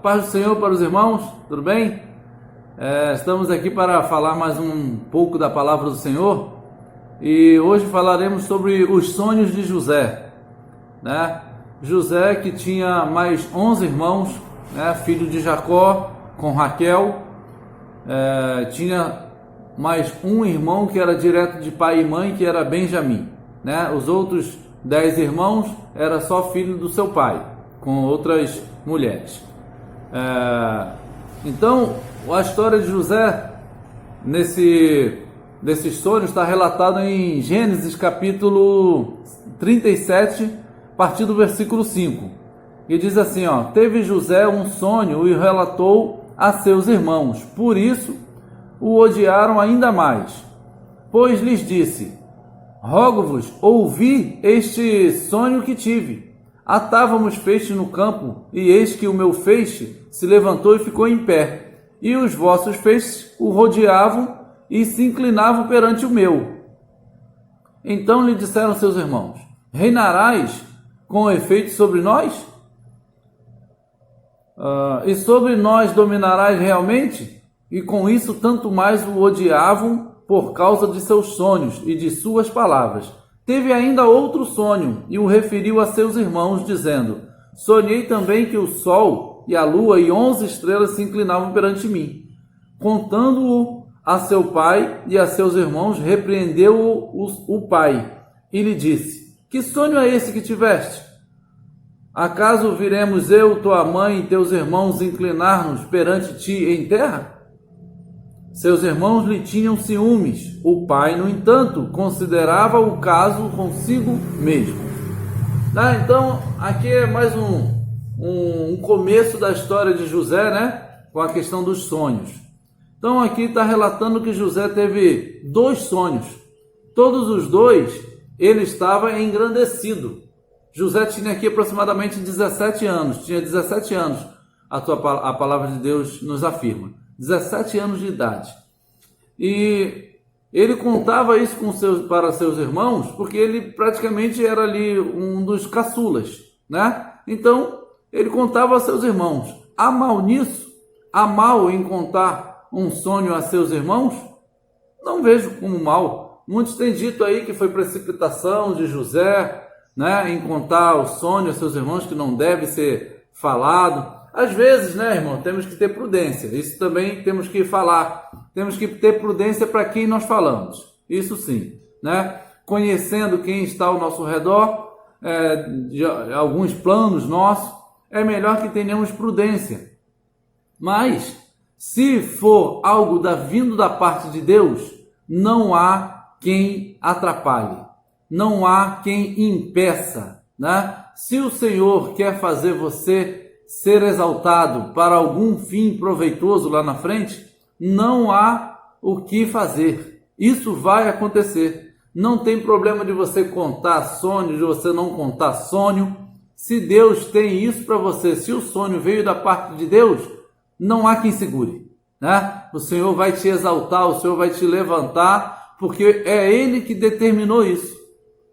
Paz do Senhor para os irmãos, tudo bem? Estamos aqui para falar mais um pouco da palavra do Senhor e hoje falaremos sobre os sonhos de José, né? José, que tinha mais 11 irmãos, né? Filho de Jacó com Raquel, tinha mais um irmão que era direto de pai e mãe, que era Benjamim, né? Os outros 10 irmãos era só filho do seu pai, com outras mulheres. Então, a história de José nesses sonhos está relatada em Gênesis capítulo 37, a partir do versículo 5. E diz assim, teve José um sonho e relatou a seus irmãos, por isso o odiaram ainda mais, pois lhes disse: rogo-vos, ouvi este sonho que tive. Atávamos feixes no campo, e eis que o meu feixe se levantou e ficou em pé, e os vossos feixes o rodeavam e se inclinavam perante o meu. Então lhe disseram seus irmãos: reinarás com efeito sobre nós? E sobre nós dominarás realmente? E com isso tanto mais o odiavam por causa de seus sonhos e de suas palavras. Teve ainda outro sonho e o referiu a seus irmãos, dizendo: sonhei também que o sol e a lua e 11 estrelas se inclinavam perante mim. Contando-o a seu pai e a seus irmãos, repreendeu-o o pai e lhe disse: que sonho é esse que tiveste? Acaso viremos eu, tua mãe e teus irmãos inclinar-nos perante ti em terra? Seus irmãos lhe tinham ciúmes. O pai, no entanto, considerava o caso consigo mesmo. Então, aqui é mais um começo da história de José, né? Com a questão dos sonhos. Então, aqui está relatando que José teve 2 sonhos. Todos os 2, ele estava engrandecido. José tinha aqui aproximadamente 17 anos. Tinha 17 anos, a palavra de Deus nos afirma. 17 anos de idade. E ele contava isso para seus irmãos, porque ele praticamente era ali um dos caçulas, né? Então, ele contava a seus irmãos. Há mal nisso? Há mal em contar um sonho a seus irmãos? Não vejo como mal. Muitos têm dito aí que foi precipitação de José, né, em contar o sonho a seus irmãos, que não deve ser falado. Às vezes, né, irmão, temos que ter prudência. Isso também temos que falar. Temos que ter prudência para quem nós falamos. Isso sim, né? Conhecendo quem está ao nosso redor, de alguns planos nossos, é melhor que tenhamos prudência. Mas, se for algo vindo da parte de Deus, não há quem atrapalhe. Não há quem impeça, né? Se o Senhor quer fazer você ser exaltado para algum fim proveitoso lá na frente, não há o que fazer. Isso vai acontecer. Não tem problema de você contar sonho, de você não contar sonho. Se Deus tem isso para você, se o sonho veio da parte de Deus, não há quem segure, né? O Senhor vai te exaltar, o Senhor vai te levantar, porque é Ele que determinou isso.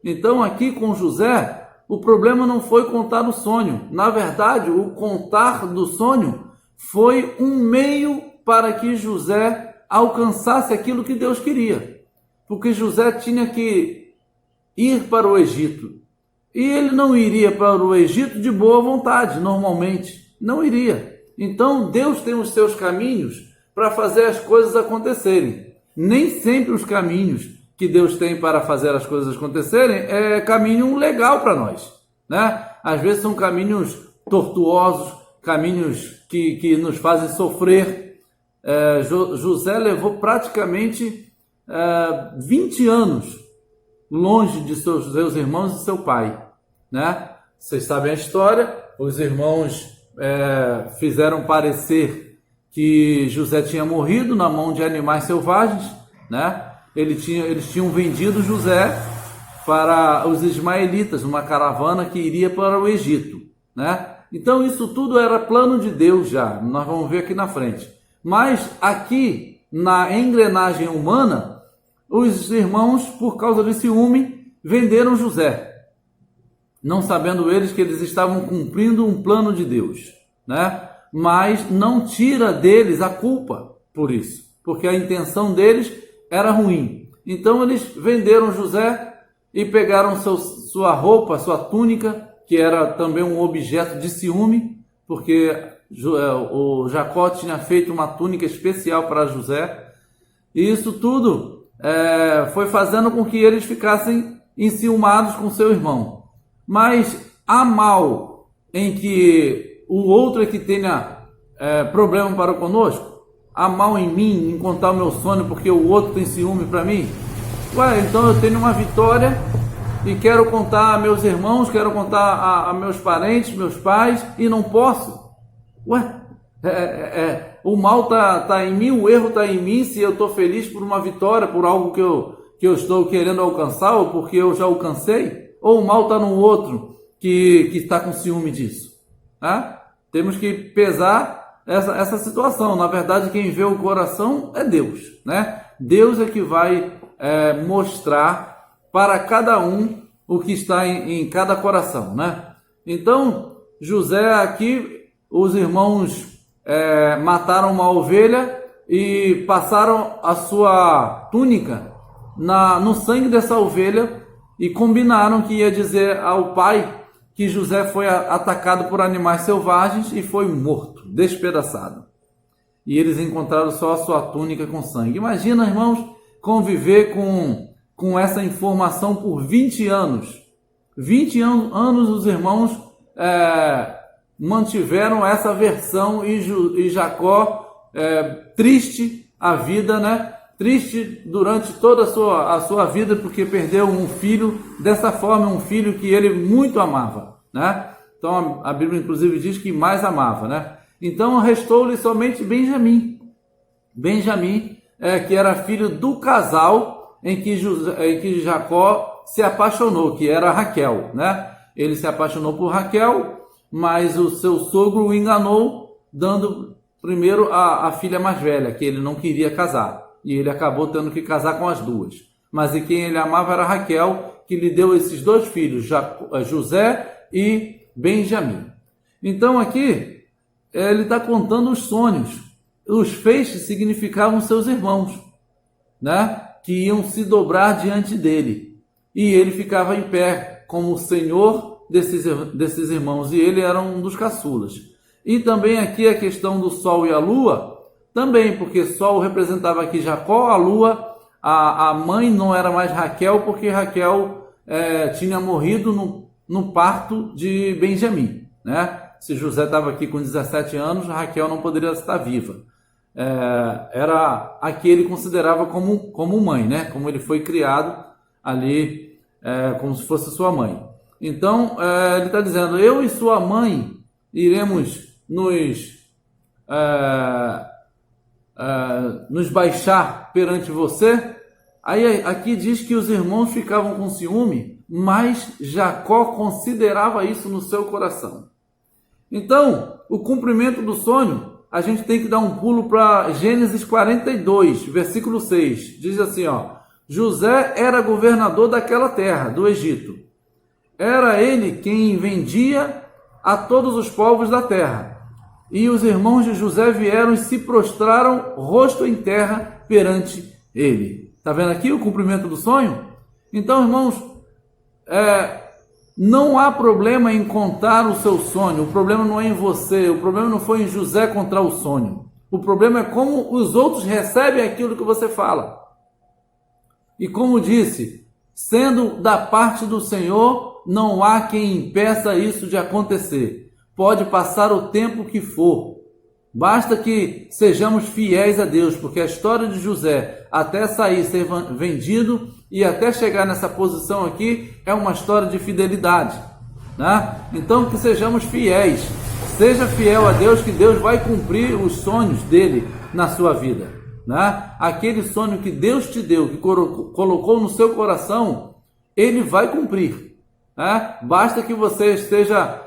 Então aqui com José, o problema não foi contar o sonho. Na verdade, o contar do sonho foi um meio para que José alcançasse aquilo que Deus queria. Porque José tinha que ir para o Egito. E ele não iria para o Egito de boa vontade, normalmente. Não iria. Então, Deus tem os seus caminhos para fazer as coisas acontecerem. Nem sempre os caminhos que Deus tem para fazer as coisas acontecerem é caminho legal para nós, né? Às vezes são caminhos tortuosos, caminhos que nos fazem sofrer. José levou praticamente 20 anos longe de seus irmãos e seu pai, né? Vocês sabem a história. Os irmãos fizeram parecer que José tinha morrido na mão de animais selvagens, né? Eles tinham vendido José para os ismaelitas, uma caravana que iria para o Egito, né? Então isso tudo era plano de Deus já, nós vamos ver aqui na frente. Mas aqui, na engrenagem humana, os irmãos, por causa de ciúme, venderam José, não sabendo eles que eles estavam cumprindo um plano de Deus, né? mas não tira deles a culpa por isso, porque a intenção deles era ruim. Então eles venderam José e pegaram sua roupa, sua túnica, que era também um objeto de ciúme, porque o Jacó tinha feito uma túnica especial para José, e isso tudo foi fazendo com que eles ficassem enciumados com seu irmão. Mas há mal em que o outro é que tenha problema para conosco? Há mal em mim, em contar o meu sonho porque o outro tem ciúme para mim? Então eu tenho uma vitória e quero contar a meus irmãos, quero contar a meus parentes, meus pais, e não posso? O mal tá em mim, o erro tá em mim, se eu estou feliz por uma vitória, por algo que eu estou querendo alcançar, ou porque eu já alcancei, ou o mal está no outro que está com ciúme disso. Temos que pesar essa situação. Na verdade, quem vê o coração é Deus, né? Deus é que vai mostrar para cada um o que está em cada coração, né? Então, José aqui, os irmãos mataram uma ovelha e passaram a sua túnica no sangue dessa ovelha e combinaram que ia dizer ao pai que José foi atacado por animais selvagens e foi morto, despedaçado. E eles encontraram só a sua túnica com sangue. Imagina, irmãos, conviver com essa informação por 20 anos. 20 anos os irmãos mantiveram essa versão e Jacó triste a vida, né? Triste durante toda a sua vida, porque perdeu um filho dessa forma, um filho que ele muito amava, né? Então a Bíblia inclusive diz que mais amava, né? Então restou-lhe somente Benjamim, que era filho do casal em que Jacó se apaixonou, que era Raquel, né? Ele se apaixonou por Raquel, mas o seu sogro o enganou, dando primeiro a filha mais velha, que ele não queria casar. E ele acabou tendo que casar com as duas. Mas e quem ele amava era Raquel, que lhe deu esses dois filhos, José e Benjamim. Então aqui, ele está contando os sonhos. Os feixes significavam seus irmãos, né? Que iam se dobrar diante dele. E ele ficava em pé como o senhor desses irmãos. E ele era um dos caçulas. E também aqui a questão do sol e a lua, também, porque Sol representava aqui Jacó, a lua, a mãe não era mais Raquel, porque Raquel tinha morrido no parto de Benjamim, né? Se José estava aqui com 17 anos, Raquel não poderia estar viva. Era a que ele considerava como mãe, né? Como ele foi criado ali, como se fosse sua mãe. Então, ele está dizendo, eu e sua mãe iremos nos baixar perante você. Aí aqui diz que os irmãos ficavam com ciúme, mas Jacó considerava isso no seu coração. Então, o cumprimento do sonho, a gente tem que dar um pulo para Gênesis 42, versículo 6. Diz assim, José era governador daquela terra, do Egito. Era ele quem vendia a todos os povos da terra. E os irmãos de José vieram e se prostraram rosto em terra perante ele. Está vendo aqui o cumprimento do sonho? Então, irmãos, não há problema em contar o seu sonho. O problema não é em você. O problema não foi em José contar o sonho. O problema é como os outros recebem aquilo que você fala. E como disse, sendo da parte do Senhor, não há quem impeça isso de acontecer. Pode passar o tempo que for. Basta que sejamos fiéis a Deus, porque a história de José, até sair, ser vendido e até chegar nessa posição aqui, é uma história de fidelidade, né? Então que sejamos fiéis. Seja fiel a Deus, que Deus vai cumprir os sonhos dele na sua vida, né? Aquele sonho que Deus te deu, que colocou no seu coração, ele vai cumprir, né? Basta que você esteja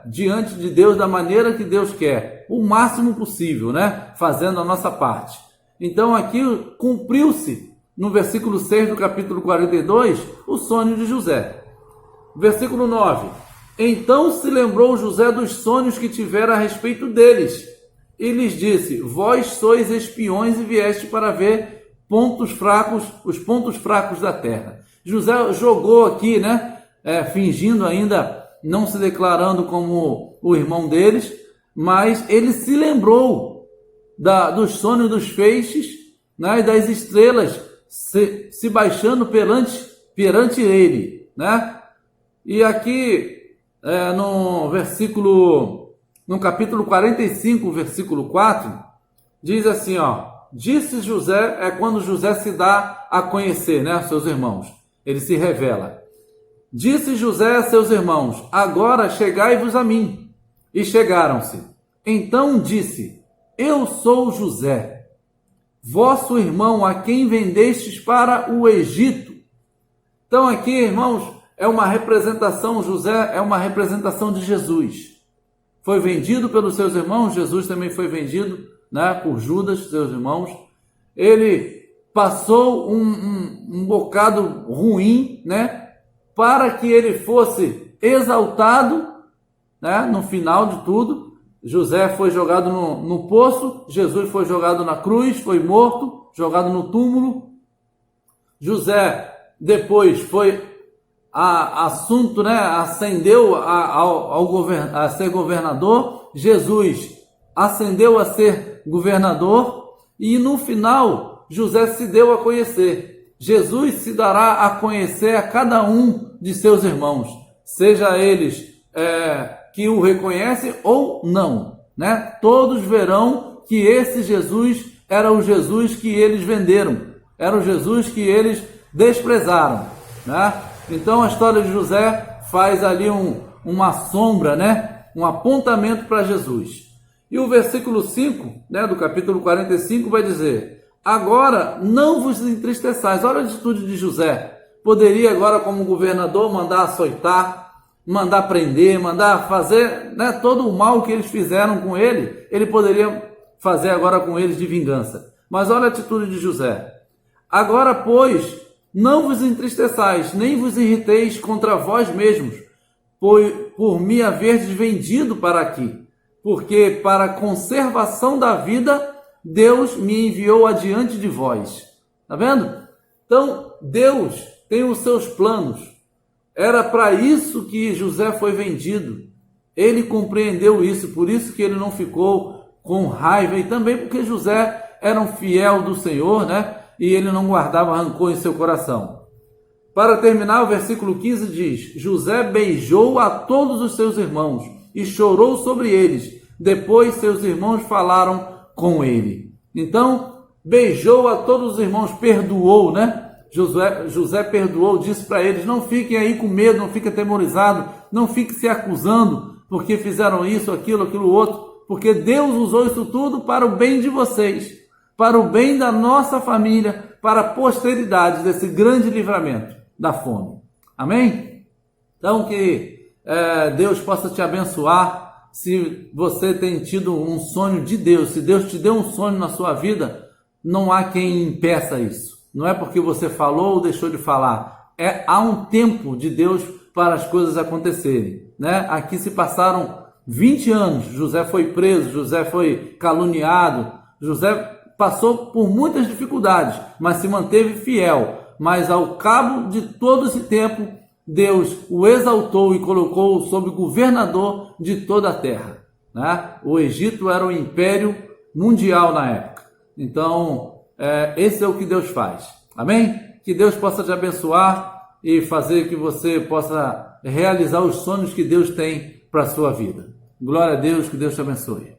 diante de Deus da maneira que Deus quer, o máximo possível, né? Fazendo a nossa parte. Então aqui cumpriu-se no versículo 6 do capítulo 42 o sonho de José. Versículo 9: Então se lembrou José dos sonhos que tivera a respeito deles, e lhes disse: vós sois espiões e vieste para ver os pontos fracos da terra. José jogou aqui, né? Fingindo ainda, não se declarando como o irmão deles, mas ele se lembrou dos sonhos dos feixes, né? E das estrelas se baixando perante ele, né? E aqui no capítulo 45, versículo 4, diz assim, ó: disse José, quando José se dá a conhecer, né, aos seus irmãos, ele se revela. Disse José a seus irmãos: agora chegai-vos a mim. E chegaram-se. Então disse: eu sou José, vosso irmão, a quem vendestes para o Egito. Então aqui, irmãos, é uma representação, José é uma representação de Jesus. Foi vendido pelos seus irmãos, Jesus também foi vendido, né, por Judas, seus irmãos. Ele passou um bocado ruim, né, para que ele fosse exaltado, né, no final de tudo. José foi jogado no poço, Jesus foi jogado na cruz, foi morto, jogado no túmulo. José depois foi assunto, né, ascendeu a ser governador. Jesus ascendeu a ser governador, e no final José se deu a conhecer. Jesus se dará a conhecer a cada um de seus irmãos, seja eles que o reconhecem ou não, né? Todos verão que esse Jesus era o Jesus que eles venderam, era o Jesus que eles desprezaram, né? Então a história de José faz ali uma sombra, né? Um apontamento para Jesus. E o versículo 5, né, do capítulo 45 vai dizer: agora não vos entristeçais. Olha a atitude de José. Poderia agora, como governador, mandar açoitar, mandar prender, mandar fazer, né, todo o mal que eles fizeram com ele. Ele poderia fazer agora com eles de vingança. Mas olha a atitude de José. Agora, pois, não vos entristeçais, nem vos irriteis contra vós mesmos, por me haverdes vendido para aqui, porque para a conservação da vida Deus me enviou adiante de vós. Está vendo? Então, Deus tem os seus planos. Era para isso que José foi vendido. Ele compreendeu isso, por isso que ele não ficou com raiva, e também porque José era um fiel do Senhor, né? E ele não guardava rancor em seu coração. Para terminar, o versículo 15 diz: José beijou a todos os seus irmãos e chorou sobre eles. Depois seus irmãos falaram com ele. Então, beijou a todos os irmãos, perdoou, né? José perdoou, disse para eles: não fiquem aí com medo, não fiquem atemorizados, não fiquem se acusando, porque fizeram isso, aquilo outro, porque Deus usou isso tudo para o bem de vocês, para o bem da nossa família, para a posteridade desse grande livramento da fome. Amém? Então que Deus possa te abençoar. Se você tem tido um sonho de Deus, se Deus te deu um sonho na sua vida, não há quem impeça isso. Não é porque você falou ou deixou de falar. Há um tempo de Deus para as coisas acontecerem, né? Aqui se passaram 20 anos. José foi preso, José foi caluniado, José passou por muitas dificuldades, mas se manteve fiel. Mas ao cabo de todo esse tempo, Deus o exaltou e colocou sob governador de toda a terra, né? O Egito era o império mundial na época. Então, esse é o que Deus faz. Amém? Que Deus possa te abençoar e fazer que você possa realizar os sonhos que Deus tem para a sua vida. Glória a Deus, que Deus te abençoe.